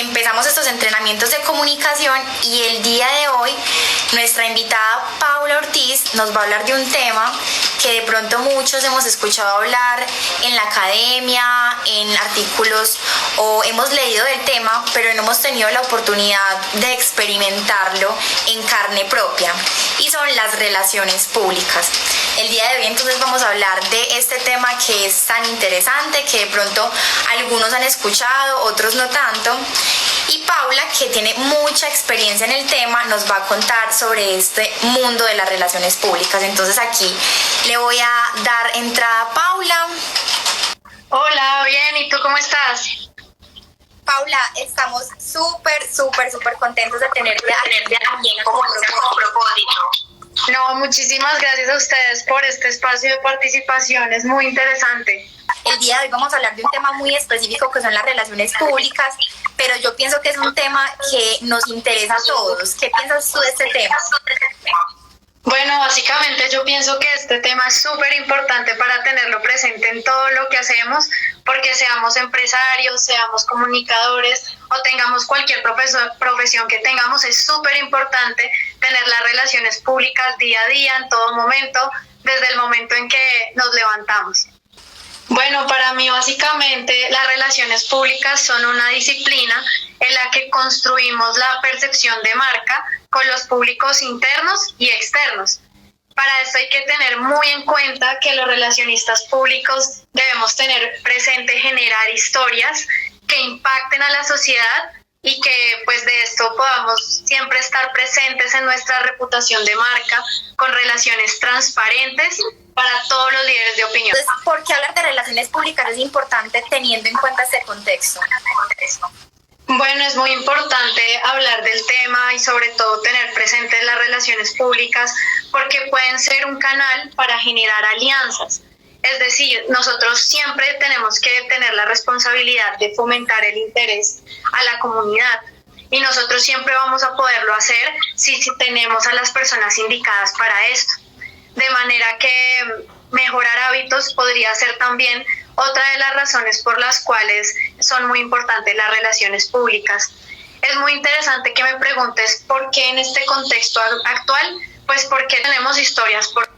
empezamos estos entrenamientos de comunicación y el día de hoy nuestra invitada Paula Ortiz nos va a hablar de un tema que de pronto muchos hemos escuchado hablar en la academia, en artículos o hemos leído del tema, pero no hemos tenido la oportunidad de experimentarlo en carne propia, y son las relaciones públicas. El día de hoy entonces vamos a hablar de este tema que es tan interesante, que de pronto algunos han escuchado, otros no tanto, y Paula, que tiene mucha experiencia en el tema, nos va a contar sobre este mundo de las relaciones públicas. Entonces aquí le voy a dar entrada a Paula. Hola, bien, ¿y tú cómo estás? Paula, estamos súper contentos de tenerte aquí como propósito. No, muchísimas gracias a ustedes por este espacio de participación, es muy interesante. El día de hoy vamos a hablar de un tema muy específico que son las relaciones públicas, pero yo pienso que es un tema que nos interesa a todos. ¿Qué piensas tú de este tema? Bueno, básicamente yo pienso que este tema es súper importante para tenerlo presente en todo lo que hacemos, porque seamos empresarios, seamos comunicadores o tengamos cualquier profesión que tengamos, es súper importante tener las relaciones públicas día a día, en todo momento, desde el momento en que nos levantamos. Bueno, para mí básicamente las relaciones públicas son una disciplina en la que construimos la percepción de marca con los públicos internos y externos. Para esto hay que tener muy en cuenta que los relacionistas públicos debemos tener presente generar historias que impacten a la sociedad y que pues de esto podamos siempre estar presentes en nuestra reputación de marca con relaciones transparentes para todos los líderes de opinión. Entonces, ¿por qué hablar de relaciones públicas es importante teniendo en cuenta este contexto? Bueno, es muy importante hablar del tema y sobre todo tener presentes las relaciones públicas porque pueden ser un canal para generar alianzas. Es decir, nosotros siempre tenemos que tener la responsabilidad de fomentar el interés a la comunidad y nosotros siempre vamos a poderlo hacer si tenemos a las personas indicadas para esto. De manera que mejorar hábitos podría ser también otra de las razones por las cuales son muy importantes las relaciones públicas. Es muy interesante que me preguntes por qué en este contexto actual, pues porque tenemos historias por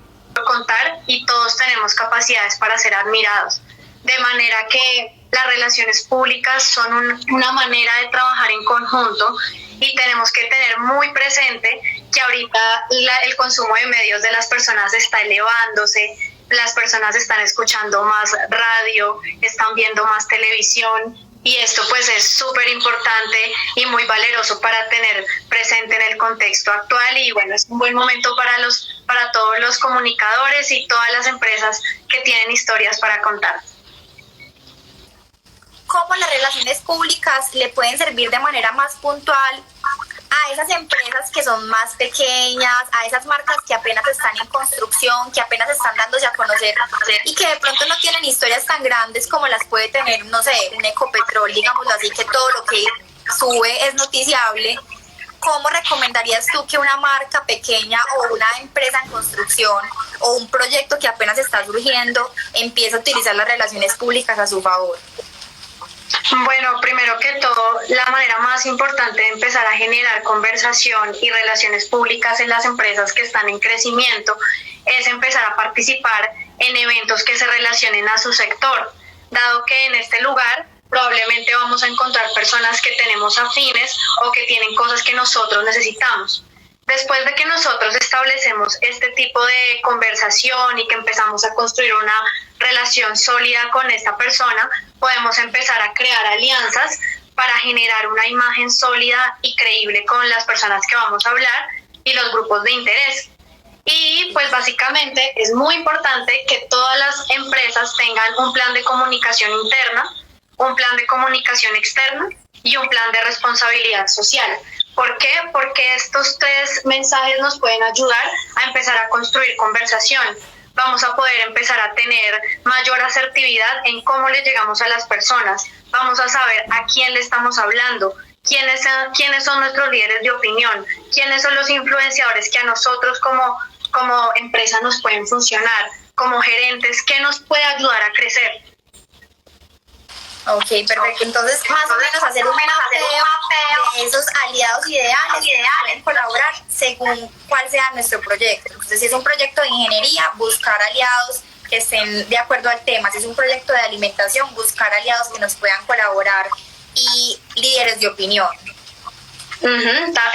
contar y todos tenemos capacidades para ser admirados. De manera que las relaciones públicas son una manera de trabajar en conjunto y tenemos que tener muy presente que ahorita el consumo de medios de las personas está elevándose, las personas están escuchando más radio, están viendo más televisión y esto pues es súper importante y muy valeroso para tener presente en el contexto actual y bueno, es un buen momento para todos los comunicadores y todas las empresas que tienen historias para contar. ¿Cómo las relaciones públicas le pueden servir de manera más puntual a esas empresas que son más pequeñas, a esas marcas que apenas están en construcción, que apenas están dándose a conocer y que de pronto no tienen historias tan grandes como las puede tener, no sé, un Ecopetrol, digámoslo así, que todo lo que sube es noticiable? ¿Cómo recomendarías tú que una marca pequeña o una empresa en construcción o un proyecto que apenas está surgiendo empiece a utilizar las relaciones públicas a su favor? Bueno, primero que todo, la manera más importante de empezar a generar conversación y relaciones públicas en las empresas que están en crecimiento es empezar a participar en eventos que se relacionen a su sector, dado que en este lugar probablemente vamos a encontrar personas que tenemos afines o que tienen cosas que nosotros necesitamos. Después de que nosotros establecemos este tipo de conversación y que empezamos a construir una relación sólida con esta persona, podemos empezar a crear alianzas para generar una imagen sólida y creíble con las personas que vamos a hablar y los grupos de interés. Y pues básicamente es muy importante que todas las empresas tengan un plan de comunicación interna, un plan de comunicación externa y un plan de responsabilidad social. ¿Por qué? Porque estos tres mensajes nos pueden ayudar a empezar a construir conversación. Vamos a poder empezar a tener mayor asertividad en cómo le llegamos a las personas. Vamos a saber a quién le estamos hablando, quiénes son nuestros líderes de opinión, quiénes son los influenciadores que a nosotros como empresa nos pueden funcionar, como gerentes, qué nos puede ayudar a crecer. Ok, perfecto. Entonces, más o menos hacer un mapeo de esos aliados ideales que pueden colaborar según cuál sea nuestro proyecto. Entonces, si es un proyecto de ingeniería, buscar aliados que estén de acuerdo al tema. Si es un proyecto de alimentación, buscar aliados que nos puedan colaborar y líderes de opinión.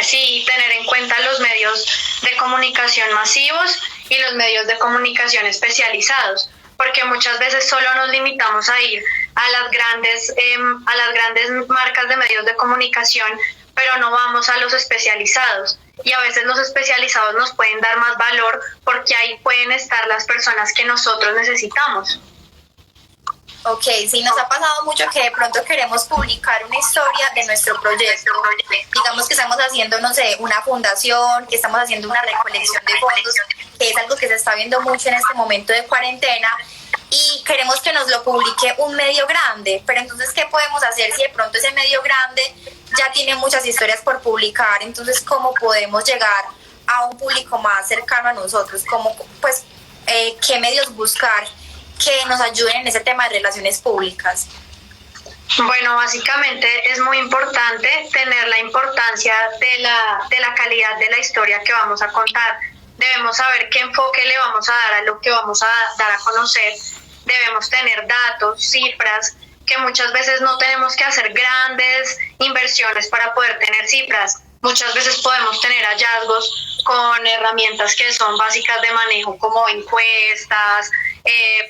Sí, tener en cuenta los medios de comunicación masivos y los medios de comunicación especializados, porque muchas veces solo nos limitamos a ir a las grandes marcas de medios de comunicación, pero no vamos a los especializados. Y a veces los especializados nos pueden dar más valor porque ahí pueden estar las personas que nosotros necesitamos. Ok, sí, nos ha pasado mucho que de pronto queremos publicar una historia de nuestro proyecto. Digamos que estamos haciendo, no sé, una fundación, que estamos haciendo una recolección de fondos, que es algo que se está viendo mucho en este momento de cuarentena, y queremos que nos lo publique un medio grande. Pero entonces, ¿qué podemos hacer si de pronto ese medio grande ya tiene muchas historias por publicar? Entonces, ¿cómo podemos llegar a un público más cercano a nosotros? ¿Cómo, pues, qué medios buscar que nos ayuden en ese tema de relaciones públicas? Bueno, básicamente es muy importante tener la importancia de la calidad de la historia que vamos a contar. Debemos saber qué enfoque le vamos a dar a lo que vamos a dar a conocer. Debemos tener datos, cifras, que muchas veces no tenemos que hacer grandes inversiones para poder tener cifras. Muchas veces podemos tener hallazgos con herramientas que son básicas de manejo, como encuestas,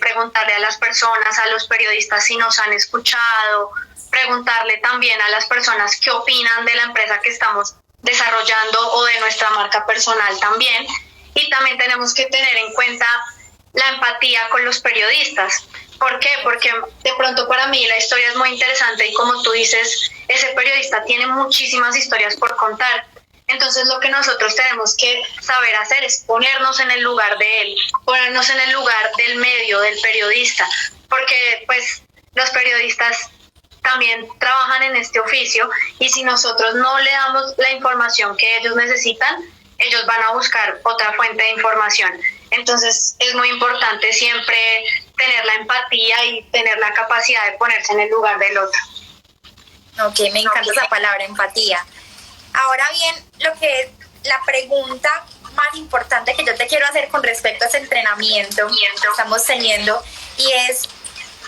preguntarle a las personas, a los periodistas si nos han escuchado, preguntarle también a las personas qué opinan de la empresa que estamos desarrollando o de nuestra marca personal también. Y también tenemos que tener en cuenta la empatía con los periodistas. ¿Por qué? Porque de pronto para mí la historia es muy interesante y, como tú dices, ese periodista tiene muchísimas historias por contar. Entonces lo que nosotros tenemos que saber hacer es ponernos en el lugar de él, ponernos en el lugar del medio, del periodista, porque pues los periodistas también trabajan en este oficio, y si nosotros no le damos la información que ellos necesitan, ellos van a buscar otra fuente de información. Entonces es muy importante siempre tener la empatía y tener la capacidad de ponerse en el lugar del otro. Ok, me encanta esa palabra, empatía. Ahora bien, la pregunta más importante que yo te quiero hacer con respecto a ese entrenamiento que estamos teniendo, y es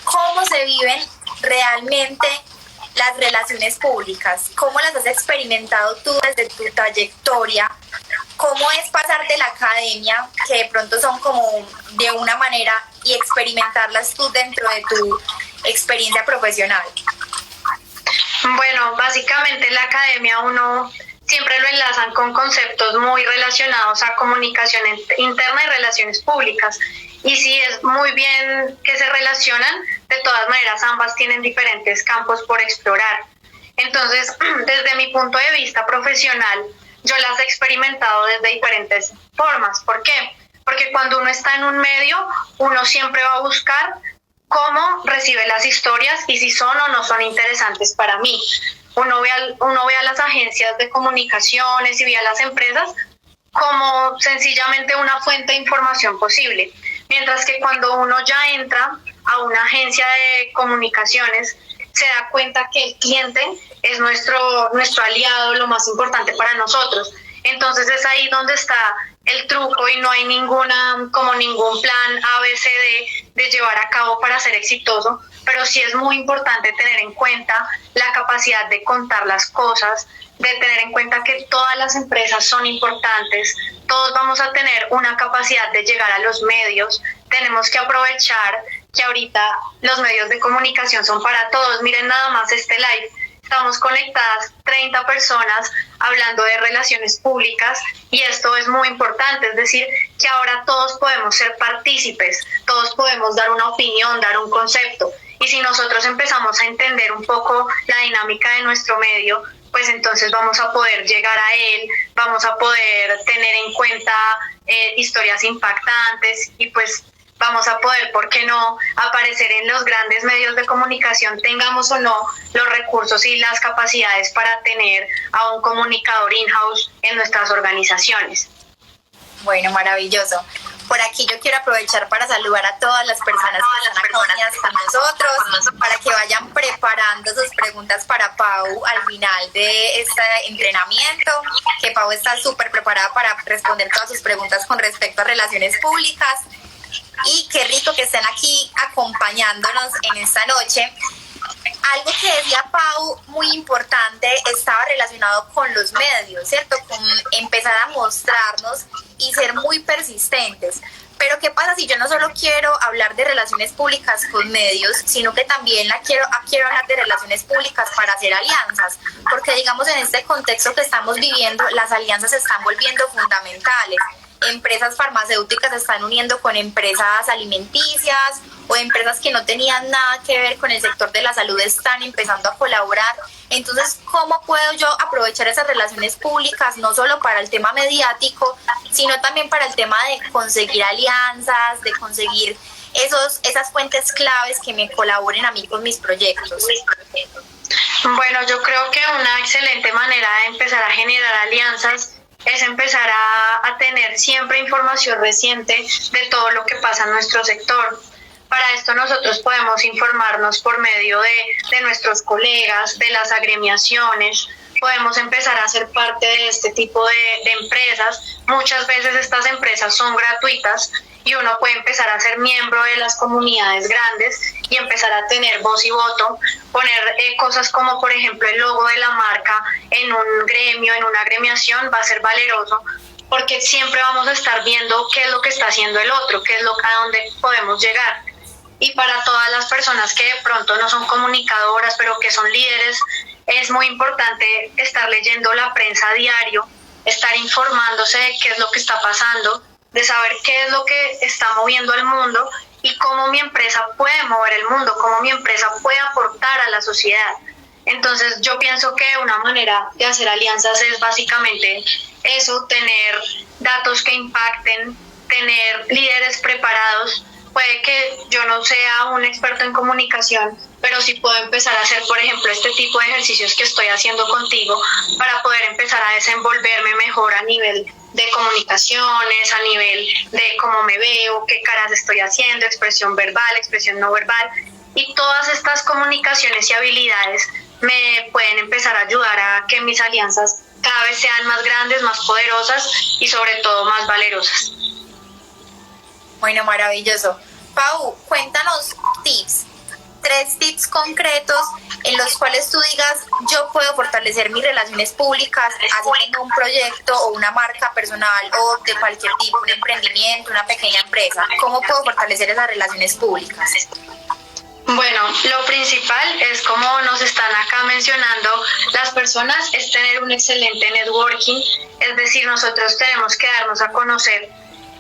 cómo se viven realmente las relaciones públicas, cómo las has experimentado tú desde tu trayectoria, cómo es pasar de la academia, que de pronto son como de una manera, y experimentarlas tú dentro de tu experiencia profesional. Bueno, básicamente la academia uno siempre lo enlazan con conceptos muy relacionados a comunicación interna y relaciones públicas. Y sí, es muy bien que se relacionan. De todas maneras, ambas tienen diferentes campos por explorar. Entonces, desde mi punto de vista profesional, yo las he experimentado desde diferentes formas. ¿Por qué? Porque cuando uno está en un medio, uno siempre va a buscar cómo recibe las historias y si son o no son interesantes para mí. Uno ve a las agencias de comunicaciones y ve a las empresas como sencillamente una fuente de información posible. Mientras que cuando uno ya entra a una agencia de comunicaciones, se da cuenta que el cliente es nuestro aliado, lo más importante para nosotros. Entonces es ahí donde está el truco, y no hay ningún plan ABCD de llevar a cabo para ser exitoso, pero sí es muy importante tener en cuenta la capacidad de contar las cosas, de tener en cuenta que todas las empresas son importantes, todos vamos a tener una capacidad de llegar a los medios. Tenemos que aprovechar que ahorita los medios de comunicación son para todos. Miren nada más este live. Estamos conectadas 30 personas hablando de relaciones públicas, y esto es muy importante, es decir, que ahora todos podemos ser partícipes, todos podemos dar una opinión, dar un concepto, y si nosotros empezamos a entender un poco la dinámica de nuestro medio, pues entonces vamos a poder llegar a él, vamos a poder tener en cuenta historias impactantes, y pues vamos a poder, ¿por qué no?, aparecer en los grandes medios de comunicación, tengamos o no los recursos y las capacidades para tener a un comunicador in-house en nuestras organizaciones. Bueno, maravilloso. Por aquí yo quiero aprovechar para saludar a todas las personas que están acá unidas con nosotros, para que vayan preparando sus preguntas para Pau al final de este entrenamiento, que Pau está súper preparada para responder todas sus preguntas con respecto a relaciones públicas. Y qué rico que estén aquí acompañándonos en esta noche. Algo que decía Pau, muy importante, estaba relacionado con los medios, ¿cierto? Con empezar a mostrarnos y ser muy persistentes. Pero ¿qué pasa si yo no solo quiero hablar de relaciones públicas con medios, sino que también quiero hablar de relaciones públicas para hacer alianzas? Porque digamos en este contexto que estamos viviendo, las alianzas se están volviendo fundamentales. Empresas farmacéuticas se están uniendo con empresas alimenticias o empresas que no tenían nada que ver con el sector de la salud están empezando a colaborar. Entonces, ¿cómo puedo yo aprovechar esas relaciones públicas no solo para el tema mediático, sino también para el tema de conseguir alianzas, de conseguir esas fuentes claves que me colaboren a mí con mis proyectos? Bueno, yo creo que una excelente manera de empezar a generar alianzas es empezar a tener siempre información reciente de todo lo que pasa en nuestro sector. Para esto nosotros podemos informarnos por medio de nuestros colegas, de las agremiaciones, podemos empezar a ser parte de este tipo de empresas. Muchas veces estas empresas son gratuitas y uno puede empezar a ser miembro de las comunidades grandes y empezar a tener voz y voto, poner cosas como por ejemplo el logo de la marca en un gremio, en una agremiación, va a ser valeroso porque siempre vamos a estar viendo qué es lo que está haciendo el otro, qué es a dónde podemos llegar. Y para todas las personas que de pronto no son comunicadoras, pero que son líderes, es muy importante estar leyendo la prensa a diario, estar informándose de qué es lo que está pasando, de saber qué es lo que está moviendo el mundo y cómo mi empresa puede mover el mundo, cómo mi empresa puede aportar a la sociedad. Entonces yo pienso que una manera de hacer alianzas es básicamente eso, tener datos que impacten, tener líderes preparados. Puede que yo no sea un experto en comunicación, pero sí puedo empezar a hacer, por ejemplo, este tipo de ejercicios que estoy haciendo contigo para poder empezar a desenvolverme mejor a nivel de comunicaciones, a nivel de cómo me veo, qué caras estoy haciendo, expresión verbal, expresión no verbal. Y todas estas comunicaciones y habilidades me pueden empezar a ayudar a que mis alianzas cada vez sean más grandes, más poderosas y sobre todo más valerosas. Bueno, maravilloso. Pau, cuéntanos 3 tips concretos en los cuales tú digas, yo puedo fortalecer mis relaciones públicas, así tengo un proyecto o una marca personal o de cualquier tipo, un emprendimiento, una pequeña empresa. ¿Cómo puedo fortalecer esas relaciones públicas? Bueno, lo principal es, como nos están acá mencionando las personas, es tener un excelente networking, es decir, nosotros tenemos que darnos a conocer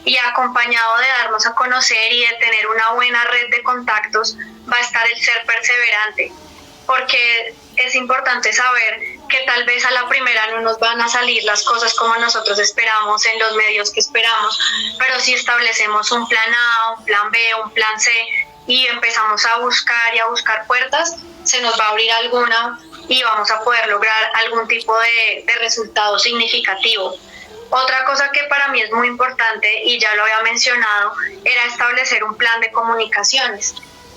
y acompañado de darnos a conocer y de tener una buena red de contactos va a estar el ser perseverante, porque es importante saber que tal vez a la primera no nos van a salir las cosas como nosotros esperamos en los medios que esperamos, pero si establecemos un plan A, un plan B, un plan C y empezamos a buscar y a buscar puertas, se nos va a abrir alguna y vamos a poder lograr algún tipo de resultado significativo. Otra cosa que para mí es muy importante, y ya lo había mencionado, era establecer un plan de comunicaciones.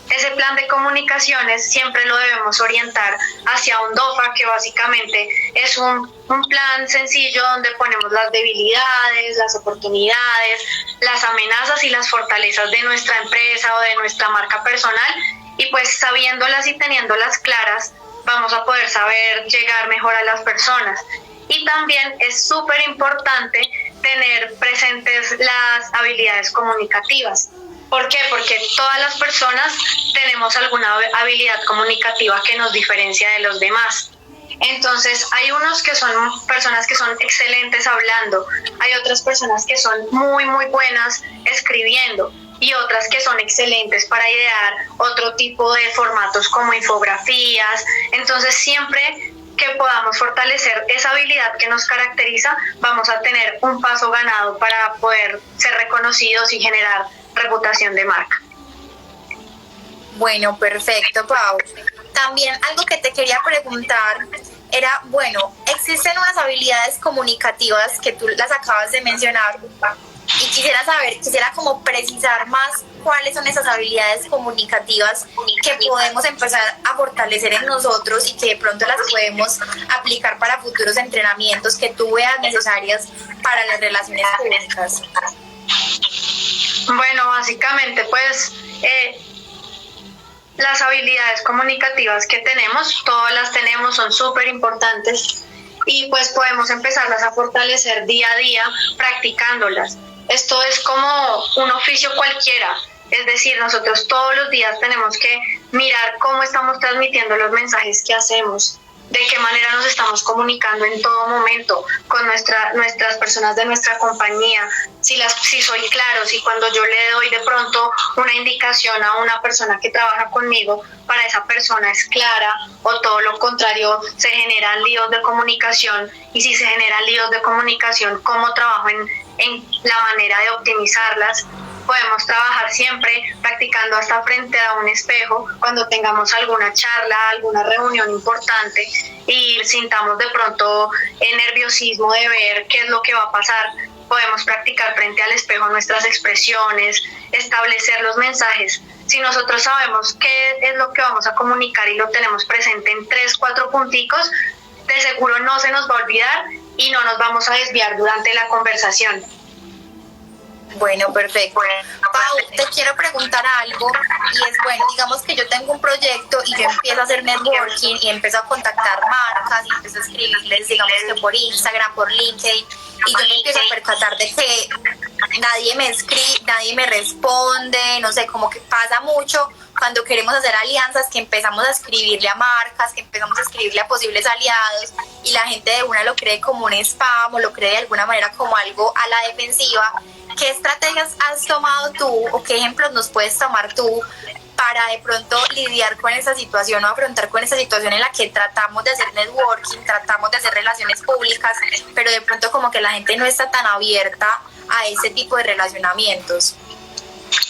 Ese plan de comunicaciones siempre lo debemos orientar hacia un DOFA, que básicamente es un plan sencillo donde ponemos las debilidades, las oportunidades, las amenazas y las fortalezas de nuestra empresa o de nuestra marca personal, y pues sabiéndolas y teniéndolas claras, vamos a poder saber llegar mejor a las personas. Y también es súper importante tener presentes las habilidades comunicativas. ¿Por qué? Porque todas las personas tenemos alguna habilidad comunicativa que nos diferencia de los demás. Entonces, hay unos que son personas que son excelentes hablando, hay otras personas que son muy, muy buenas escribiendo y otras que son excelentes para idear otro tipo de formatos como infografías. Entonces, siempre que podamos fortalecer esa habilidad que nos caracteriza, vamos a tener un paso ganado para poder ser reconocidos y generar reputación de marca. Bueno, perfecto, Pau. También algo que te quería preguntar era, bueno, existen unas habilidades comunicativas que tú las acabas de mencionar y quisiera como precisar más cuáles son esas habilidades comunicativas que podemos empezar a fortalecer en nosotros y que de pronto las podemos aplicar para futuros entrenamientos que tú veas necesarias para las relaciones públicas. Bueno, básicamente pues las habilidades comunicativas que tenemos, todas las tenemos, son súper importantes y pues podemos empezarlas a fortalecer día a día practicándolas. Esto es como un oficio cualquiera, es decir, nosotros todos los días tenemos que mirar cómo estamos transmitiendo los mensajes que hacemos, de qué manera nos estamos comunicando en todo momento con nuestras personas de nuestra compañía, si soy claro, si cuando yo le doy de pronto una indicación a una persona que trabaja conmigo, para esa persona es clara, o todo lo contrario, se generan líos de comunicación, y si se generan líos de comunicación, ¿cómo trabajo en la manera de optimizarlas? Podemos trabajar siempre practicando hasta frente a un espejo cuando tengamos alguna charla, alguna reunión importante y sintamos de pronto el nerviosismo de ver qué es lo que va a pasar. Podemos practicar frente al espejo nuestras expresiones, establecer los mensajes. Si nosotros sabemos qué es lo que vamos a comunicar y lo tenemos presente en 3, 4 punticos, de seguro no se nos va a olvidar y no nos vamos a desviar durante la conversación. Bueno, perfecto. Pau, te quiero preguntar algo y es, bueno, digamos que yo tengo un proyecto y yo empiezo a hacer networking y empiezo a contactar marcas y empiezo a escribirles, digamos que por Instagram, por LinkedIn, y yo me empiezo a percatar de que nadie me escribe, nadie me responde, no sé, como que pasa mucho cuando queremos hacer alianzas, que empezamos a escribirle a marcas, que empezamos a escribirle a posibles aliados y la gente de una lo cree como un spam o lo cree de alguna manera como algo a la defensiva. ¿Qué estrategias has tomado tú o qué ejemplos nos puedes tomar tú para de pronto lidiar con esa situación o afrontar con esa situación en la que tratamos de hacer networking, tratamos de hacer relaciones públicas, pero de pronto como que la gente no está tan abierta a ese tipo de relacionamientos?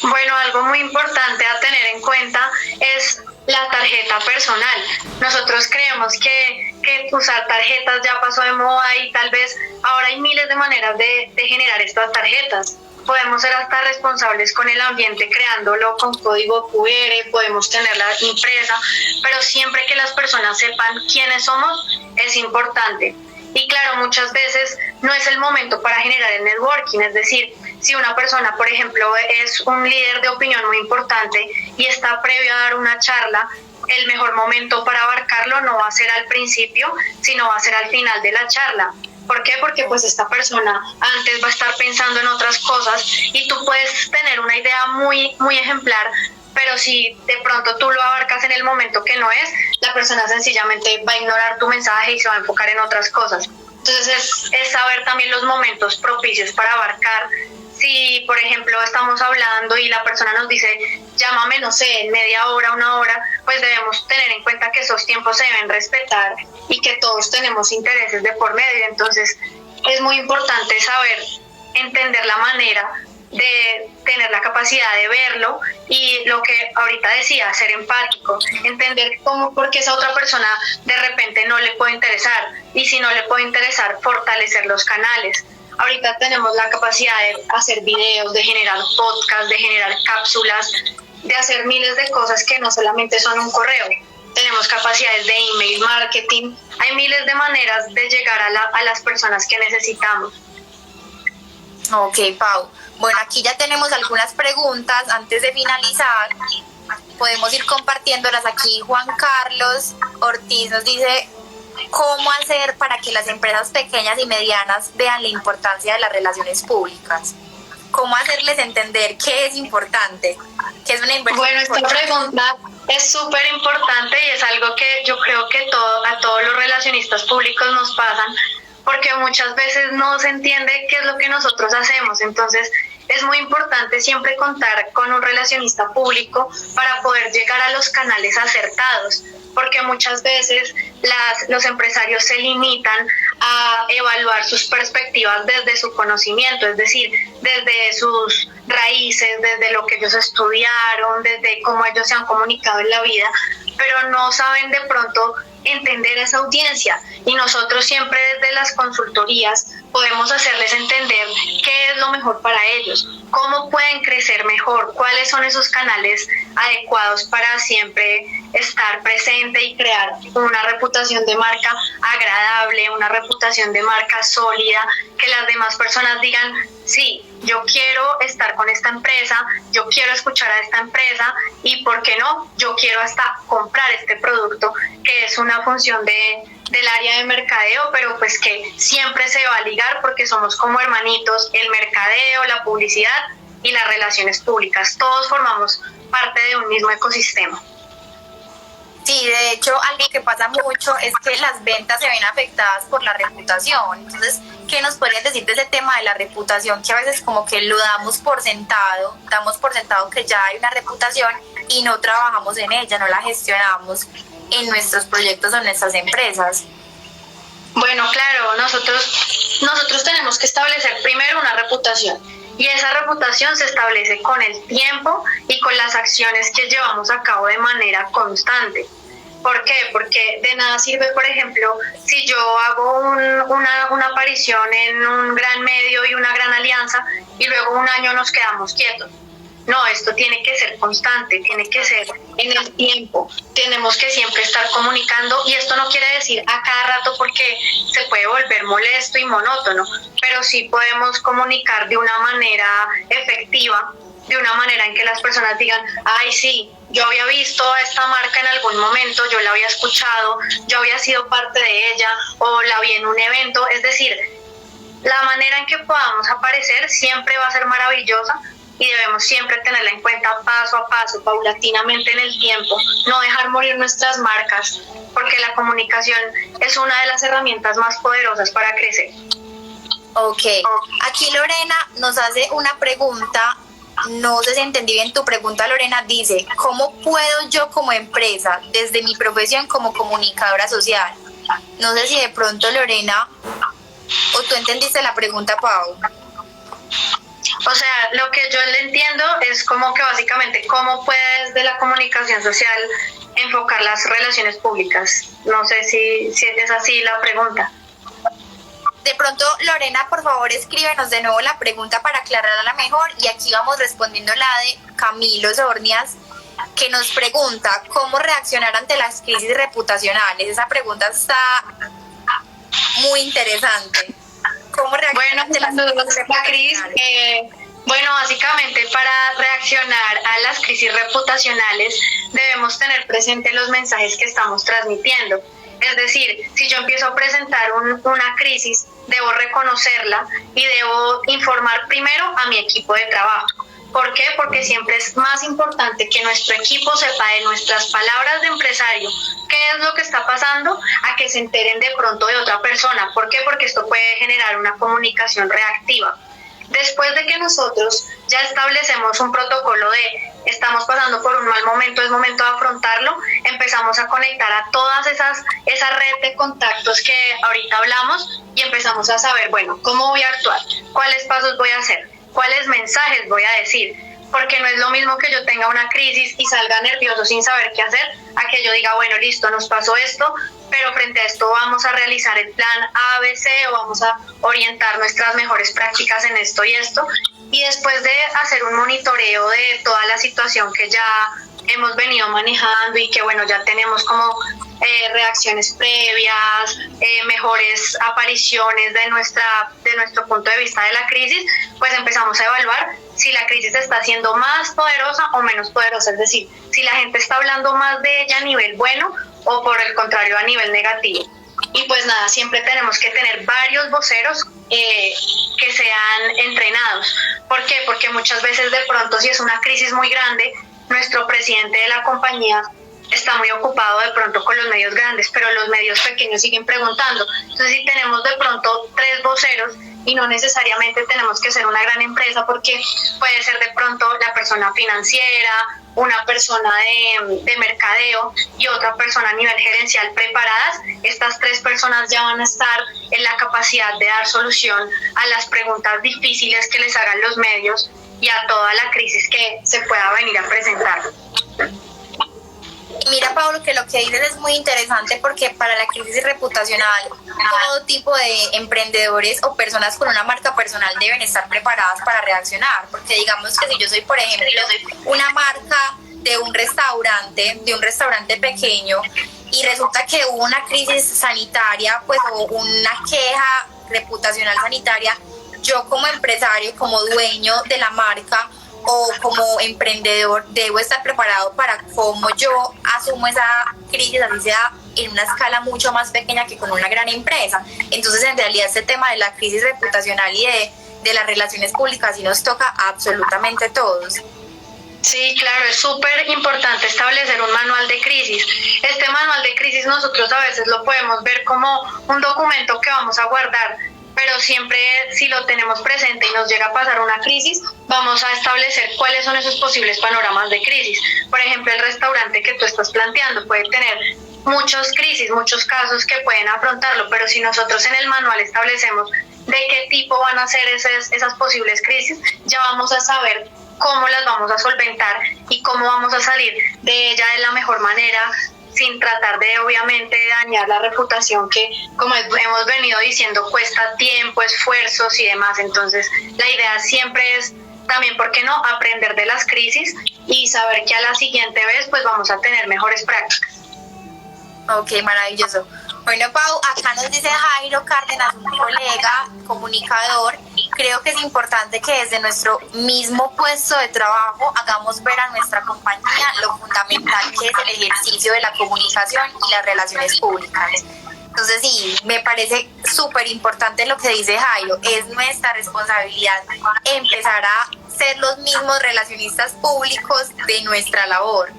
Bueno, algo muy importante a tener en cuenta es la tarjeta personal. Nosotros creemos que usar tarjetas ya pasó de moda y tal vez ahora hay miles de maneras de generar estas tarjetas. Podemos ser hasta responsables con el ambiente creándolo con código QR, podemos tenerla impresa, pero siempre que las personas sepan quiénes somos es importante. Y claro, muchas veces no es el momento para generar el networking, es decir, si una persona, por ejemplo, es un líder de opinión muy importante y está previo a dar una charla, el mejor momento para abarcarlo no va a ser al principio, sino va a ser al final de la charla. ¿Por qué? Porque pues esta persona antes va a estar pensando en otras cosas y tú puedes tener una idea muy, muy ejemplar, pero si de pronto tú lo abarcas en el momento que no es, la persona sencillamente va a ignorar tu mensaje y se va a enfocar en otras cosas. Entonces es saber también los momentos propicios para abarcar. Si, por ejemplo, estamos hablando y la persona nos dice, llámame, no sé, media hora, una hora, pues debemos tener en cuenta que esos tiempos se deben respetar y que todos tenemos intereses de por medio. Entonces, es muy importante saber entender la manera de tener la capacidad de verlo y lo que ahorita decía, ser empático, entender cómo, porque esa otra persona de repente no le puede interesar y si no le puede interesar, fortalecer los canales. Ahorita tenemos la capacidad de hacer videos, de generar podcasts, de generar cápsulas, de hacer miles de cosas que no solamente son un correo. Tenemos capacidades de email marketing, hay miles de maneras de llegar a las personas que necesitamos. Ok, Pau. Bueno, aquí ya tenemos algunas preguntas. Antes de finalizar, podemos ir compartiéndolas aquí. Juan Carlos Ortiz nos dice, ¿cómo hacer para que las empresas pequeñas y medianas vean la importancia de las relaciones públicas? ¿Cómo hacerles entender qué es importante? ¿Qué es una inversión? Bueno, esta pregunta es súper importante y es algo que yo creo que a todos los relacionistas públicos nos pasan, porque muchas veces no se entiende qué es lo que nosotros hacemos. Entonces es muy importante siempre contar con un relacionista público para poder llegar a los canales acertados, porque muchas veces los empresarios se limitan a evaluar sus perspectivas desde su conocimiento, es decir, desde sus raíces, desde lo que ellos estudiaron, desde cómo ellos se han comunicado en la vida, pero no saben de pronto entender esa audiencia, y nosotros siempre desde las consultorías podemos hacerles entender qué es lo mejor para ellos, cómo pueden crecer mejor, cuáles son esos canales adecuados para siempre estar presente y crear una reputación de marca agradable, una reputación de marca sólida, que las demás personas digan, sí, yo quiero estar con esta empresa, yo quiero escuchar a esta empresa y, ¿por qué no?, yo quiero hasta comprar este producto, que es una función del área de mercadeo, pero pues que siempre se va a ligar porque somos como hermanitos, el mercadeo, la publicidad y las relaciones públicas, todos formamos parte de un mismo ecosistema. Sí, de hecho, algo que pasa mucho es que las ventas se ven afectadas por la reputación. Entonces, ¿qué nos podrías decir de ese tema de la reputación? Que a veces como que lo damos por sentado que ya hay una reputación y no trabajamos en ella, no la gestionamos en nuestros proyectos o en nuestras empresas. Bueno, claro, nosotros tenemos que establecer primero una reputación, y esa reputación se establece con el tiempo y con las acciones que llevamos a cabo de manera constante. ¿Por qué? Porque de nada sirve, por ejemplo, si yo hago una aparición en un gran medio y una gran alianza y luego un año nos quedamos quietos. No, esto tiene que ser constante, tiene que ser en el tiempo. Tenemos que siempre estar comunicando, y esto no quiere decir a cada rato porque se puede volver molesto y monótono, pero sí podemos comunicar de una manera efectiva, de una manera en que las personas digan, ay, sí, yo había visto a esta marca en algún momento, yo la había escuchado, yo había sido parte de ella o la vi en un evento. Es decir, la manera en que podamos aparecer siempre va a ser maravillosa, y debemos siempre tenerla en cuenta paso a paso, paulatinamente en el tiempo, no dejar morir nuestras marcas, porque la comunicación es una de las herramientas más poderosas para crecer. Ok, aquí Lorena nos hace una pregunta, no sé si entendí bien tu pregunta, Lorena, dice, ¿cómo puedo yo como empresa, desde mi profesión como comunicadora social? No sé si de pronto Lorena, o tú entendiste la pregunta, Pau. O sea, lo que yo le entiendo es como que básicamente cómo puede desde la comunicación social enfocar las relaciones públicas. No sé si es así la pregunta. De pronto, Lorena, por favor, escríbenos de nuevo la pregunta para aclararla mejor, y aquí vamos respondiendo la de Camilo Sornias, que nos pregunta cómo reaccionar ante las crisis reputacionales. Esa pregunta está muy interesante. ¿Cómo reaccionar ante la crisis? Bueno, básicamente para reaccionar a las crisis reputacionales debemos tener presente los mensajes que estamos transmitiendo. Es decir, si yo empiezo a presentar una crisis, debo reconocerla y debo informar primero a mi equipo de trabajo. ¿Por qué? Porque siempre es más importante que nuestro equipo sepa de nuestras palabras de empresario qué es lo que está pasando, a que se enteren de pronto de otra persona. ¿Por qué? Porque esto puede generar una comunicación reactiva. Después de que nosotros ya establecemos un protocolo de estamos pasando por un mal momento, es momento de afrontarlo, empezamos a conectar a todas esa red de contactos que ahorita hablamos, y empezamos a saber, bueno, ¿cómo voy a actuar? ¿Cuáles pasos voy a hacer? ¿Cuáles mensajes voy a decir? Porque no es lo mismo que yo tenga una crisis y salga nervioso sin saber qué hacer, a que yo diga, bueno, listo, nos pasó esto, pero frente a esto vamos a realizar el plan A, B, C, o vamos a orientar nuestras mejores prácticas en esto y esto. Y después de hacer un monitoreo de toda la situación que ya hemos venido manejando y que, bueno, ya tenemos como reacciones previas, mejores apariciones de nuestro punto de vista de la crisis, pues empezamos a evaluar si la crisis está siendo más poderosa o menos poderosa, es decir, si la gente está hablando más de ella a nivel bueno o por el contrario a nivel negativo. Y pues nada, siempre tenemos que tener varios voceros que sean entrenados. ¿Por qué? Porque muchas veces de pronto, si es una crisis muy grande, nuestro presidente de la compañía está muy ocupado de pronto con los medios grandes, pero los medios pequeños siguen preguntando. Entonces, si tenemos de pronto 3 voceros, y no necesariamente tenemos que ser una gran empresa, porque puede ser de pronto la persona financiera, una persona de mercadeo y otra persona a nivel gerencial preparadas, estas 3 personas ya van a estar en la capacidad de dar solución a las preguntas difíciles que les hagan los medios y a toda la crisis que se pueda venir a presentar. Mira, Pablo, que lo que dices es muy interesante porque para la crisis reputacional todo tipo de emprendedores o personas con una marca personal deben estar preparadas para reaccionar, porque digamos que si yo soy, por ejemplo, una marca de un restaurante pequeño y resulta que hubo una crisis sanitaria, pues o una queja reputacional sanitaria, yo como empresario, como dueño de la marca o como emprendedor debo estar preparado para cómo yo asumo esa crisis, así sea en una escala mucho más pequeña que con una gran empresa. Entonces, en realidad, este tema de la crisis reputacional y de las relaciones públicas sí nos toca a absolutamente todos. Sí, claro, es súper importante establecer un manual de crisis. Este manual de crisis nosotros a veces lo podemos ver como un documento que vamos a guardar, pero siempre si lo tenemos presente y nos llega a pasar una crisis, vamos a establecer cuáles son esos posibles panoramas de crisis. Por ejemplo, el restaurante que tú estás planteando puede tener muchas crisis, muchos casos que pueden afrontarlo, pero si nosotros en el manual establecemos de qué tipo van a ser esas posibles crisis, ya vamos a saber cómo las vamos a solventar y cómo vamos a salir de ella de la mejor manera, sin tratar de obviamente dañar la reputación que, como hemos venido diciendo, cuesta tiempo, esfuerzos y demás. Entonces la idea siempre es también, ¿por qué no?, aprender de las crisis y saber que a la siguiente vez pues vamos a tener mejores prácticas. Ok, maravilloso. Bueno, Pau, acá nos dice Jairo Cárdenas, un colega, comunicador, creo que es importante que desde nuestro mismo puesto de trabajo hagamos ver a nuestra compañía lo fundamental que es el ejercicio de la comunicación y las relaciones públicas. Entonces sí, me parece súper importante lo que dice Jairo, es nuestra responsabilidad empezar a ser los mismos relacionistas públicos de nuestra labor.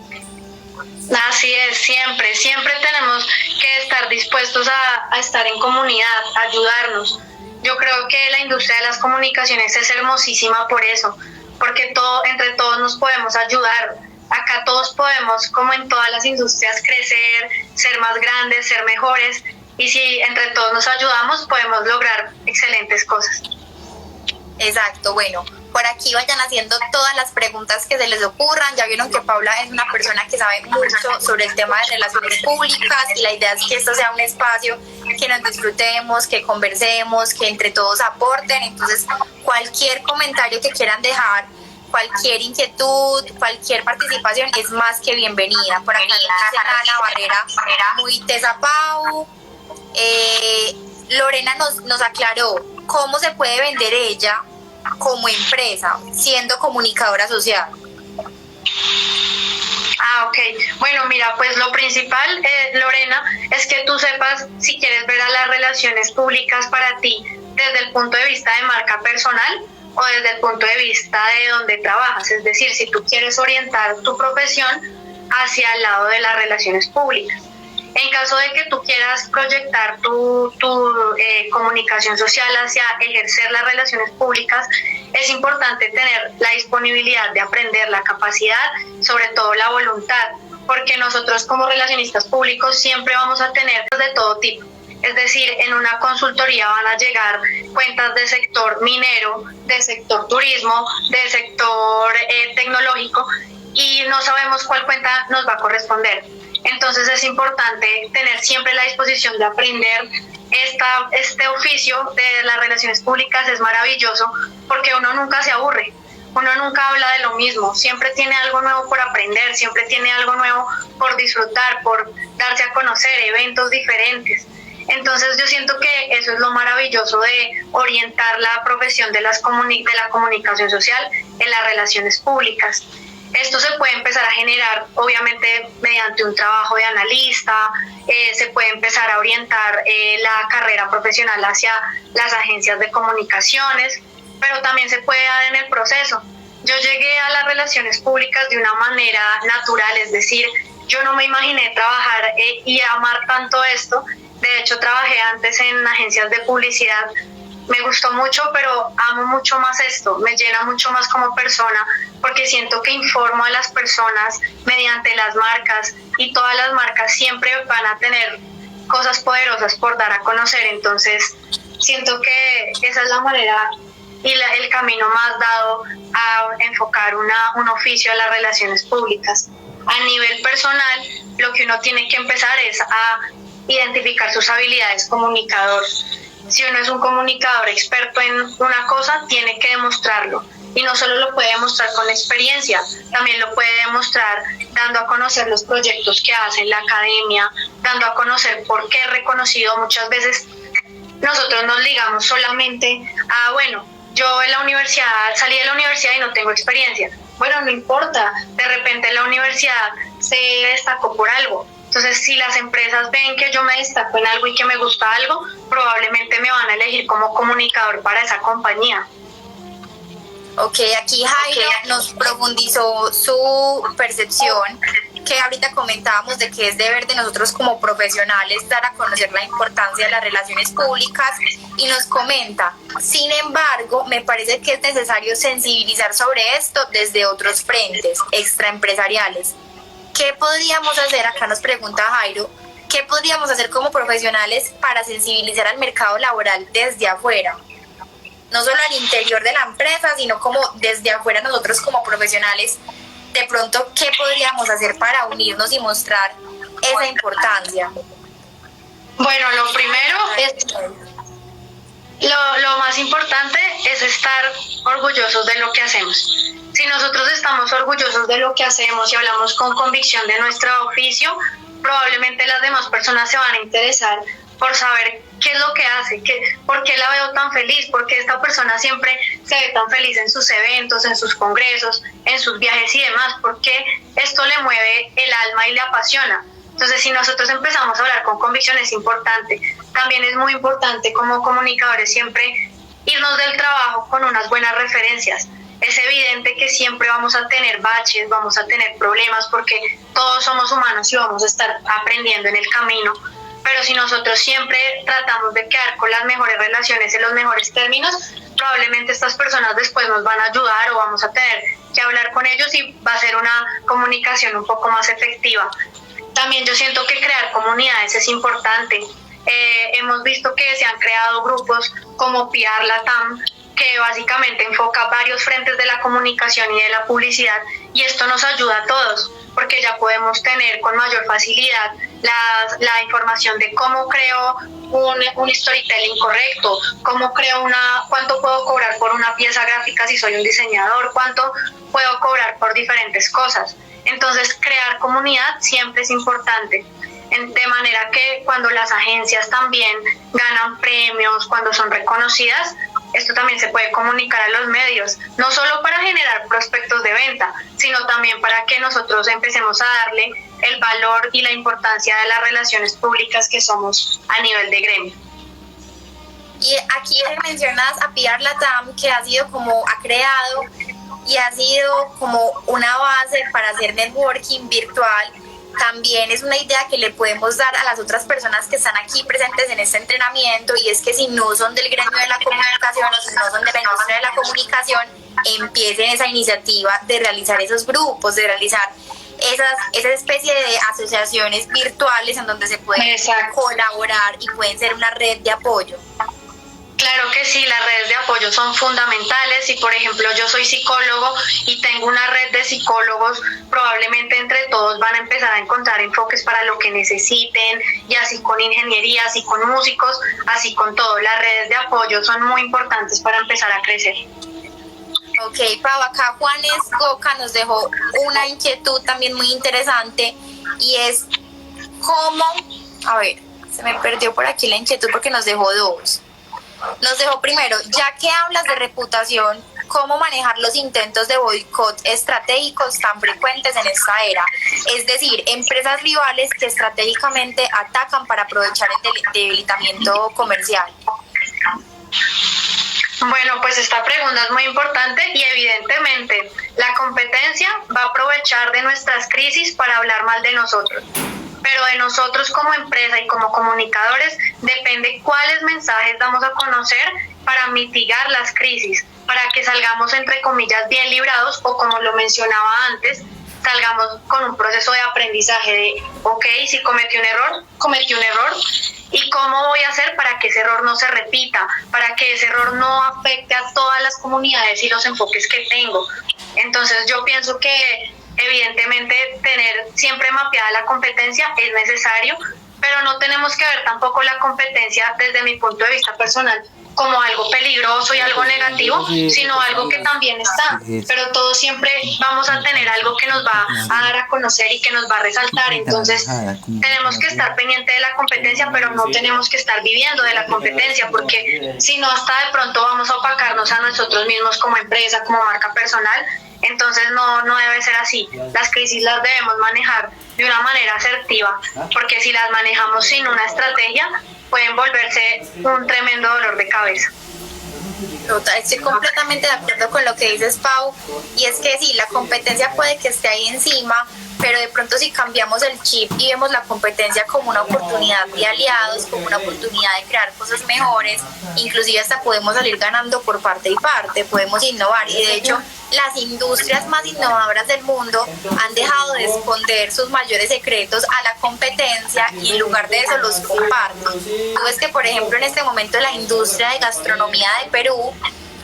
Así es, siempre tenemos que estar dispuestos a estar en comunidad, a ayudarnos. Yo creo que la industria de las comunicaciones es hermosísima por eso, porque entre todos nos podemos ayudar. Acá todos podemos, como en todas las industrias, crecer, ser más grandes, ser mejores, y si entre todos nos ayudamos podemos lograr excelentes cosas. Exacto, bueno, por aquí vayan haciendo todas las preguntas que se les ocurran. Ya vieron que Paula es una persona que sabe mucho sobre el tema de relaciones públicas y la idea es que esto sea un espacio que nos disfrutemos, que conversemos, que entre todos aporten. Entonces, cualquier comentario que quieran dejar, cualquier inquietud, cualquier participación es más que bienvenida. Por acá dice Ana Barrera, muy tesa Pau. Lorena nos aclaró cómo se puede vender ella como empresa, siendo comunicadora social. Ok. Bueno, mira, pues lo principal, Lorena, es que tú sepas si quieres ver a las relaciones públicas para ti desde el punto de vista de marca personal o desde el punto de vista de donde trabajas. Es decir, si tú quieres orientar tu profesión hacia el lado de las relaciones públicas. En caso de que tú quieras proyectar tu comunicación social hacia ejercer las relaciones públicas, es importante tener la disponibilidad de aprender, la capacidad, sobre todo la voluntad, porque nosotros como relacionistas públicos siempre vamos a tener de todo tipo. Es decir, en una consultoría van a llegar cuentas del sector minero, del sector turismo, del sector tecnológico, y no sabemos cuál cuenta nos va a corresponder. Entonces es importante tener siempre la disposición de aprender. Este oficio de las relaciones públicas es maravilloso porque uno nunca se aburre, uno nunca habla de lo mismo, siempre tiene algo nuevo por aprender, siempre tiene algo nuevo por disfrutar, por darse a conocer, eventos diferentes. Entonces yo siento que eso es lo maravilloso de orientar la profesión de la comunicación social en las relaciones públicas. Esto se puede empezar a generar, obviamente, mediante un trabajo de analista, se puede empezar a orientar la carrera profesional hacia las agencias de comunicaciones, pero también se puede dar en el proceso. Yo llegué a las relaciones públicas de una manera natural, es decir, yo no me imaginé trabajar y amar tanto esto. De hecho, trabajé antes en agencias de publicidad. Me gustó mucho, pero amo mucho más esto, me llena mucho más como persona, porque siento que informo a las personas mediante las marcas, y todas las marcas siempre van a tener cosas poderosas por dar a conocer. Entonces siento que esa es la manera y el camino más dado a enfocar un oficio a las relaciones públicas. A nivel personal, lo que uno tiene que empezar es a identificar sus habilidades comunicador. Si uno es un comunicador experto en una cosa, tiene que demostrarlo. Y no solo lo puede demostrar con experiencia, también lo puede demostrar dando a conocer los proyectos que hace en la academia, dando a conocer por qué es reconocido. Muchas veces nosotros nos ligamos solamente a, bueno, yo en la universidad, salí de la universidad y no tengo experiencia. Bueno, no importa, de repente la universidad se destacó por algo. Entonces, si las empresas ven que yo me destaco en algo y que me gusta algo, probablemente me van a elegir como comunicador para esa compañía. Ok, aquí Jairo nos profundizó su percepción, que ahorita comentábamos de que es deber de nosotros como profesionales dar a conocer la importancia de las relaciones públicas, y nos comenta: sin embargo, me parece que es necesario sensibilizar sobre esto desde otros frentes extraempresariales. ¿Qué podríamos hacer? Acá nos pregunta Jairo, ¿qué podríamos hacer como profesionales para sensibilizar al mercado laboral desde afuera? No solo al interior de la empresa, sino como desde afuera nosotros como profesionales. De pronto, ¿qué podríamos hacer para unirnos y mostrar esa importancia? Bueno, lo primero es, lo más importante es estar orgullosos de lo que hacemos. Si nosotros estamos orgullosos de lo que hacemos y hablamos con convicción de nuestro oficio, probablemente las demás personas se van a interesar por saber qué es lo que hace, por qué la veo tan feliz, por qué esta persona siempre se ve tan feliz en sus eventos, en sus congresos, en sus viajes y demás, porque esto le mueve el alma y le apasiona. Entonces, si nosotros empezamos a hablar con convicción, es importante. También es muy importante como comunicadores siempre irnos del trabajo con unas buenas referencias. Es evidente que siempre vamos a tener baches, vamos a tener problemas, porque todos somos humanos y vamos a estar aprendiendo en el camino. Pero si nosotros siempre tratamos de quedar con las mejores relaciones en los mejores términos, probablemente estas personas después nos van a ayudar o vamos a tener que hablar con ellos y va a ser una comunicación un poco más efectiva. También yo siento que crear comunidades es importante. Hemos visto que se han creado grupos como PR Latam, que básicamente enfoca varios frentes de la comunicación y de la publicidad, y esto nos ayuda a todos, porque ya podemos tener con mayor facilidad la información de cómo creo un storytelling correcto, cuánto puedo cobrar por una pieza gráfica si soy un diseñador, cuánto puedo cobrar por diferentes cosas. Entonces, crear comunidad siempre es importante, de manera que cuando las agencias también ganan premios, cuando son reconocidas, esto también se puede comunicar a los medios, no solo para generar prospectos de venta, sino también para que nosotros empecemos a darle el valor y la importancia de las relaciones públicas que somos a nivel de gremio. Y aquí mencionas a PR Latam, que ha creado y ha sido como una base para hacer networking virtual. También es una idea que le podemos dar a las otras personas que están aquí presentes en este entrenamiento, y es que si no son del gremio de la comunicación o si no son de la industria de la comunicación, empiecen esa iniciativa de realizar esos grupos, de realizar esa especie de asociaciones virtuales en donde se pueden colaborar y pueden ser una red de apoyo. Claro que sí, las redes de apoyo son fundamentales. Si por ejemplo yo soy psicólogo y tengo una red de psicólogos, probablemente entre todos van a empezar a encontrar enfoques para lo que necesiten, y así con ingeniería, así con músicos, así con todo. Las redes de apoyo son muy importantes para empezar a crecer. Ok, Pau, acá Juanes Goca nos dejó una inquietud también muy interesante, y es cómo, a ver, se me perdió por aquí la inquietud porque nos dejó dos. Nos dejó primero, ya que hablas de reputación, ¿cómo manejar los intentos de boicot estratégicos tan frecuentes en esta era? Es decir, empresas rivales que estratégicamente atacan para aprovechar el debilitamiento comercial. Bueno, pues esta pregunta es muy importante, y evidentemente la competencia va a aprovechar de nuestras crisis para hablar mal de nosotros. Pero de nosotros como empresa y como comunicadores depende cuáles mensajes damos a conocer para mitigar las crisis, para que salgamos entre comillas bien librados, o como lo mencionaba antes, salgamos con un proceso de aprendizaje de, ok, si cometí un error, y cómo voy a hacer para que ese error no se repita, para que ese error no afecte a todas las comunidades y los enfoques que tengo. Entonces yo pienso que Evidentemente, tener siempre mapeada la competencia es necesario, pero no tenemos que ver tampoco la competencia desde mi punto de vista personal como algo peligroso y algo negativo, sino algo que también está, pero todos siempre vamos a tener algo que nos va a dar a conocer y que nos va a resaltar. Entonces tenemos que estar pendiente de la competencia, pero no tenemos que estar viviendo de la competencia, porque si no, hasta de pronto vamos a opacarnos a nosotros mismos como empresa, como marca personal. Entonces no debe ser así. Las crisis las debemos manejar de una manera asertiva, porque si las manejamos sin una estrategia, pueden volverse un tremendo dolor de cabeza. Total, estoy completamente de acuerdo con lo que dices, Pau, y es que sí, la competencia puede que esté ahí encima, pero de pronto si cambiamos el chip y vemos la competencia como una oportunidad de aliados, como una oportunidad de crear cosas mejores, inclusive hasta podemos salir ganando por parte y parte, podemos innovar, y de hecho las industrias más innovadoras del mundo han dejado de esconder sus mayores secretos a la competencia y en lugar de eso los comparten. Tú ves que, por ejemplo, en este momento la industria de gastronomía de Perú,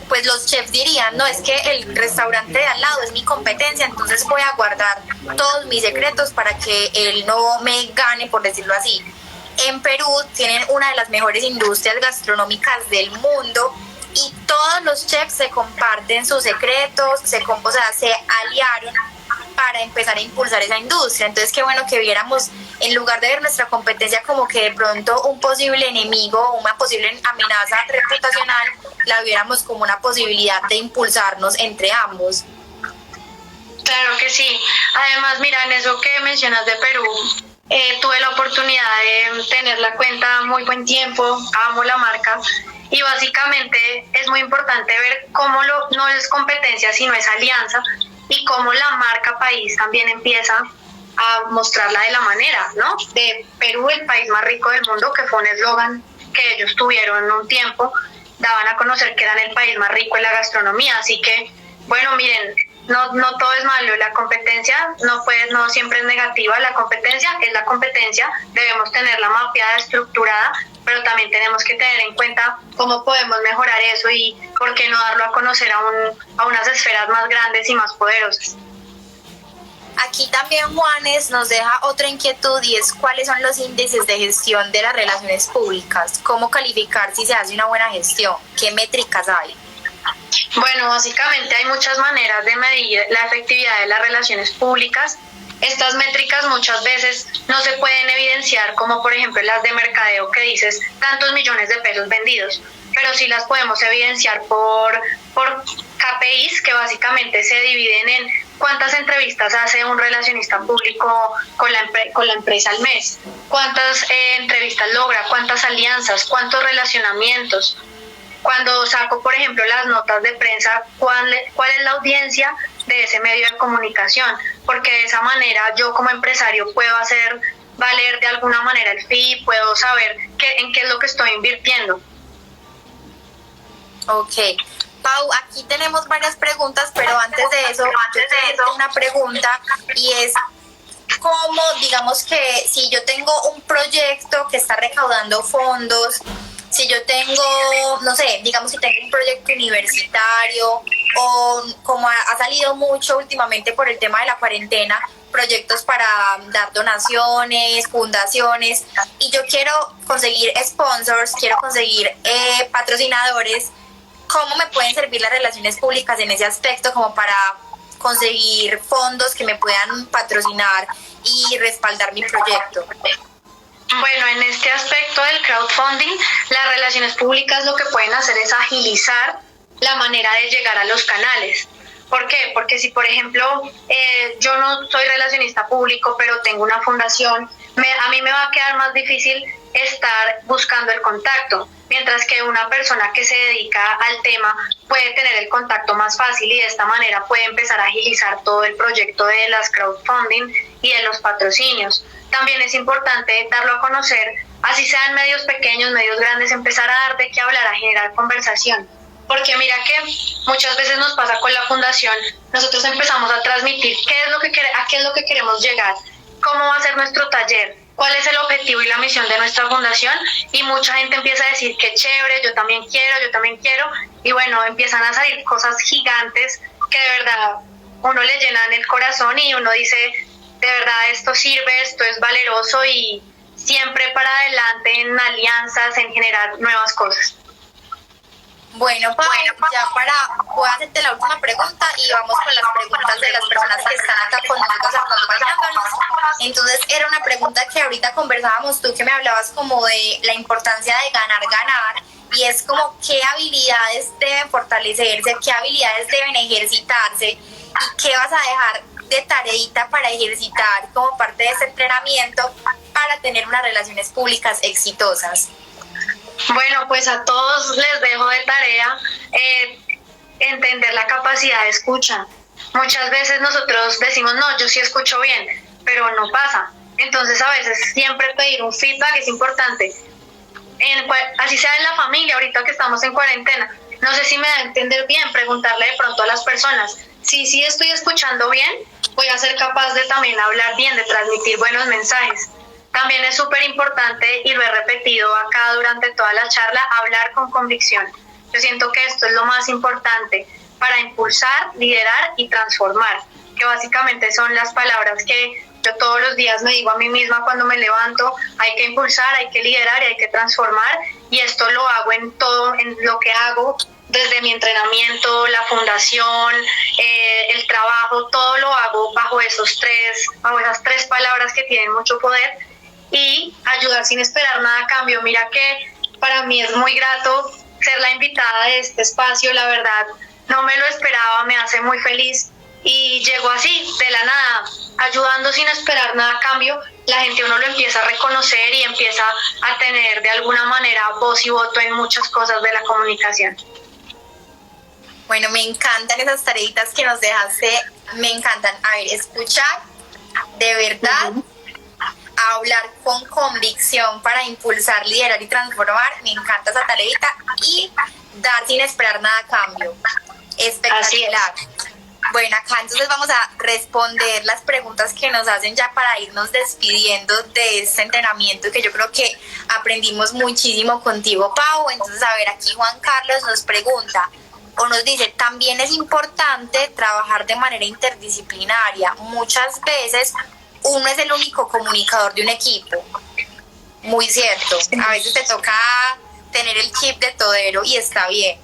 pues los chefs dirían, no, es que el restaurante de al lado es mi competencia, entonces voy a guardar todos mis secretos para que él no me gane, por decirlo así. En Perú tienen una de las mejores industrias gastronómicas del mundo y todos los chefs se comparten sus secretos, se aliaron para empezar a impulsar esa industria. Entonces qué bueno que viéramos, en lugar de ver nuestra competencia como que de pronto un posible enemigo, una posible amenaza reputacional, la viéramos como una posibilidad de impulsarnos entre ambos. Claro que sí. Además, mira, en eso que mencionas de Perú, tuve la oportunidad de tener la cuenta muy buen tiempo, amo la marca, y básicamente es muy importante ver cómo no es competencia, sino es alianza, y cómo la marca país también empieza a mostrarla de la manera, ¿no? De Perú, el país más rico del mundo, que fue un eslogan que ellos tuvieron en un tiempo, daban a conocer que eran el país más rico en la gastronomía. Así que, bueno, miren, no todo es malo, la competencia no siempre es negativa, la competencia es la competencia, debemos tenerla mapeada, estructurada, pero también tenemos que tener en cuenta cómo podemos mejorar eso y por qué no darlo a conocer a unas esferas más grandes y más poderosas. Aquí también Juanes nos deja otra inquietud, y es cuáles son los índices de gestión de las relaciones públicas, cómo calificar si se hace una buena gestión, qué métricas hay. Bueno, básicamente hay muchas maneras de medir la efectividad de las relaciones públicas. Estas métricas muchas veces no se pueden evidenciar, como por ejemplo las de mercadeo que dices tantos millones de pesos vendidos, pero sí las podemos evidenciar por KPIs, que básicamente se dividen en cuántas entrevistas hace un relacionista público con la empresa al mes, cuántas entrevistas logra, cuántas alianzas, cuántos relacionamientos. Cuando saco, por ejemplo, las notas de prensa, ¿cuál es la audiencia de ese medio de comunicación? Porque de esa manera yo como empresario puedo hacer valer de alguna manera el fee, puedo saber en qué es lo que estoy invirtiendo. Ok. Pau, aquí tenemos varias preguntas, pero antes de eso, yo tengo una pregunta, y es cómo, digamos que si yo tengo un proyecto que está recaudando fondos, si yo tengo, no sé, digamos que tengo un proyecto universitario, o como ha salido mucho últimamente por el tema de la cuarentena, proyectos para dar donaciones, fundaciones, y yo quiero conseguir sponsors, quiero conseguir patrocinadores, ¿cómo me pueden servir las relaciones públicas en ese aspecto como para conseguir fondos que me puedan patrocinar y respaldar mi proyecto? Bueno, en este aspecto del crowdfunding, las relaciones públicas lo que pueden hacer es agilizar la manera de llegar a los canales. ¿Por qué? Porque si, por ejemplo, yo no soy relacionista público, pero tengo una fundación, a mí me va a quedar más difícil estar buscando el contacto, mientras que una persona que se dedica al tema puede tener el contacto más fácil, y de esta manera puede empezar a agilizar todo el proyecto de las crowdfunding y de los patrocinios. También es importante darlo a conocer, así sean medios pequeños, medios grandes, empezar a dar de qué hablar, a generar conversación. Porque mira que muchas veces nos pasa con la fundación, nosotros empezamos a transmitir a qué es lo que queremos llegar, cómo va a ser nuestro taller, cuál es el objetivo y la misión de nuestra fundación, y mucha gente empieza a decir qué chévere, yo también quiero, y bueno, empiezan a salir cosas gigantes que de verdad uno le llenan el corazón y uno dice, de verdad esto sirve, esto es valeroso y siempre para adelante en alianzas, en generar nuevas cosas. Bueno, Pau, voy a hacerte la última pregunta y vamos con las preguntas de las personas que están acá con nosotros acompañándonos. Entonces, era una pregunta que ahorita conversábamos, tú que me hablabas como de la importancia de ganar, y es como qué habilidades deben fortalecerse, qué habilidades deben ejercitarse y qué vas a dejar de tareita para ejercitar como parte de ese entrenamiento para tener unas relaciones públicas exitosas. Bueno, pues a todos les dejo de tarea entender la capacidad de escucha. Muchas veces nosotros decimos, no, yo sí escucho bien, pero no pasa. Entonces a veces siempre pedir un feedback es importante. Así sea en la familia, ahorita que estamos en cuarentena. No sé si me da a entender bien, preguntarle de pronto a las personas. Si sí estoy escuchando bien, voy a ser capaz de también hablar bien, de transmitir buenos mensajes. También es súper importante, y lo he repetido acá durante toda la charla, hablar con convicción. Yo siento que esto es lo más importante para impulsar, liderar y transformar, que básicamente son las palabras que yo todos los días me digo a mí misma cuando me levanto. Hay que impulsar, hay que liderar y hay que transformar, y esto lo hago en todo, en lo que hago, desde mi entrenamiento, la fundación, el trabajo, todo lo hago bajo esas tres palabras que tienen mucho poder. Y ayudar sin esperar nada a cambio. Mira que para mí es muy grato ser la invitada de este espacio, la verdad no me lo esperaba, me hace muy feliz y llegó así, de la nada, ayudando sin esperar nada a cambio. La gente, uno lo empieza a reconocer y empieza a tener de alguna manera voz y voto en muchas cosas de la comunicación. Bueno, me encantan esas tareitas que nos dejaste, me encantan. A ver, escuchar de verdad, hablar con convicción para impulsar, liderar y transformar. Me encanta esa tareita. Y dar sin esperar nada a cambio. Espectacular. Bueno, acá entonces vamos a responder las preguntas que nos hacen ya para irnos despidiendo de este entrenamiento, que yo creo que aprendimos muchísimo contigo, Pau. Entonces, a ver, aquí Juan Carlos nos pregunta o nos dice, también es importante trabajar de manera interdisciplinaria. Muchas veces uno es el único comunicador de un equipo. Muy cierto. A veces te toca tener el chip de todero y está bien.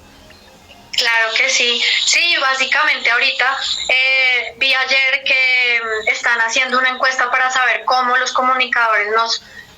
Claro que sí. Sí, básicamente ahorita vi ayer que están haciendo una encuesta para saber cómo los comunicadores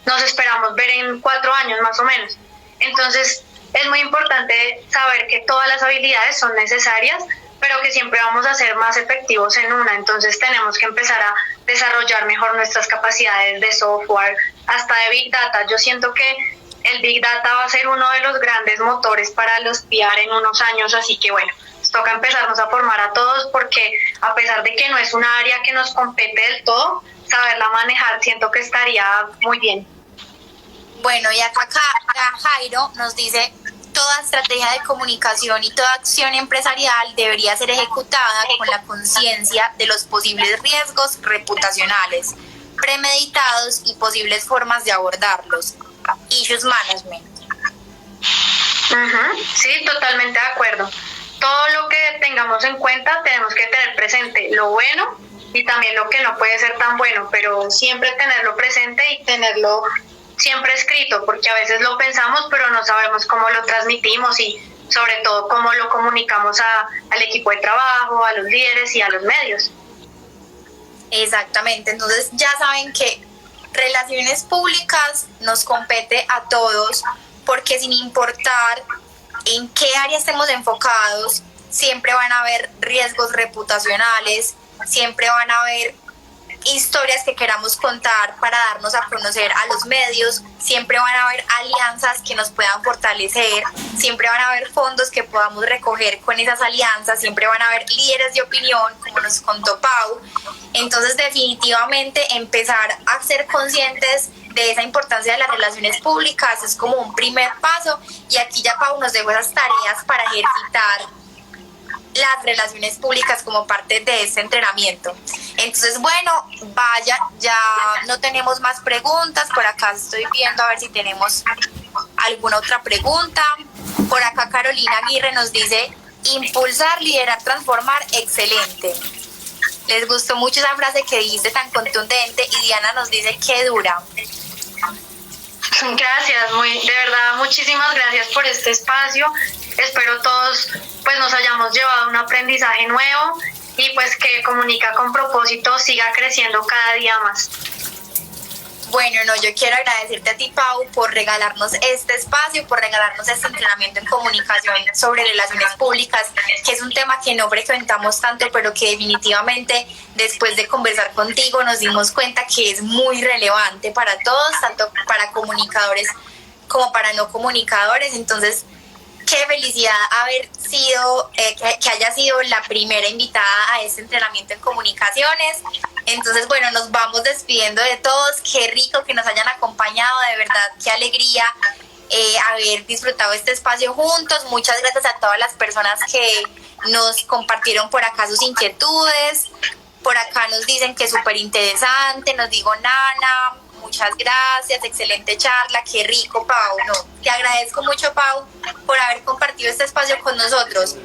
nos esperamos ver en 4 años más o menos. Entonces es muy importante saber que todas las habilidades son necesarias, pero que siempre vamos a ser más efectivos en una. Entonces tenemos que empezar a desarrollar mejor nuestras capacidades de software, hasta de Big Data. Yo siento que el Big Data va a ser uno de los grandes motores para los PR en unos años, así que bueno, nos toca empezarnos a formar a todos, porque a pesar de que no es un área que nos compete del todo, saberla manejar siento que estaría muy bien. Bueno, y acá Jairo nos dice, toda estrategia de comunicación y toda acción empresarial debería ser ejecutada con la conciencia de los posibles riesgos reputacionales, premeditados y posibles formas de abordarlos. Issues management. Sí, totalmente de acuerdo. Todo lo que tengamos en cuenta tenemos que tener presente lo bueno y también lo que no puede ser tan bueno, pero siempre tenerlo presente y tenerlo siempre escrito, porque a veces lo pensamos pero no sabemos cómo lo transmitimos y sobre todo cómo lo comunicamos al equipo de trabajo, a los líderes y a los medios. Exactamente, entonces ya saben que relaciones públicas nos compete a todos, porque sin importar en qué área estemos enfocados, siempre van a haber riesgos reputacionales, siempre van a haber historias que queramos contar para darnos a conocer a los medios, siempre van a haber alianzas que nos puedan fortalecer, siempre van a haber fondos que podamos recoger con esas alianzas, siempre van a haber líderes de opinión, como nos contó Pau. Entonces definitivamente empezar a ser conscientes de esa importancia de las relaciones públicas es como un primer paso, y aquí ya Pau nos dejó esas tareas para ejercitar las relaciones públicas como parte de este entrenamiento. Entonces, bueno, vaya, ya no tenemos más preguntas. Por acá estoy viendo a ver si tenemos alguna otra pregunta. Por acá Carolina Aguirre nos dice, impulsar, liderar, transformar, excelente. Les gustó mucho esa frase que dijiste tan contundente y Diana nos dice que dura. Gracias, de verdad, muchísimas gracias por este espacio. Espero todos pues nos hayamos llevado un aprendizaje nuevo y pues que Comunica con Propósito siga creciendo cada día más. Bueno, no, yo quiero agradecerte a ti, Pau, por regalarnos este espacio, por regalarnos este entrenamiento en comunicación sobre relaciones públicas, que es un tema que no frecuentamos tanto, pero que definitivamente después de conversar contigo nos dimos cuenta que es muy relevante para todos, tanto para comunicadores como para no comunicadores. Entonces, qué felicidad haber sido, que haya sido la primera invitada a este entrenamiento en comunicaciones. Entonces, bueno, nos vamos despidiendo de todos. Qué rico que nos hayan acompañado, de verdad, qué alegría haber disfrutado este espacio juntos. Muchas gracias a todas las personas que nos compartieron por acá sus inquietudes. Por acá nos dicen que es súper interesante, nos dijo Nana. Muchas gracias, excelente charla, qué rico, Pau. No, te agradezco mucho, Pau, por haber compartido este espacio con nosotros.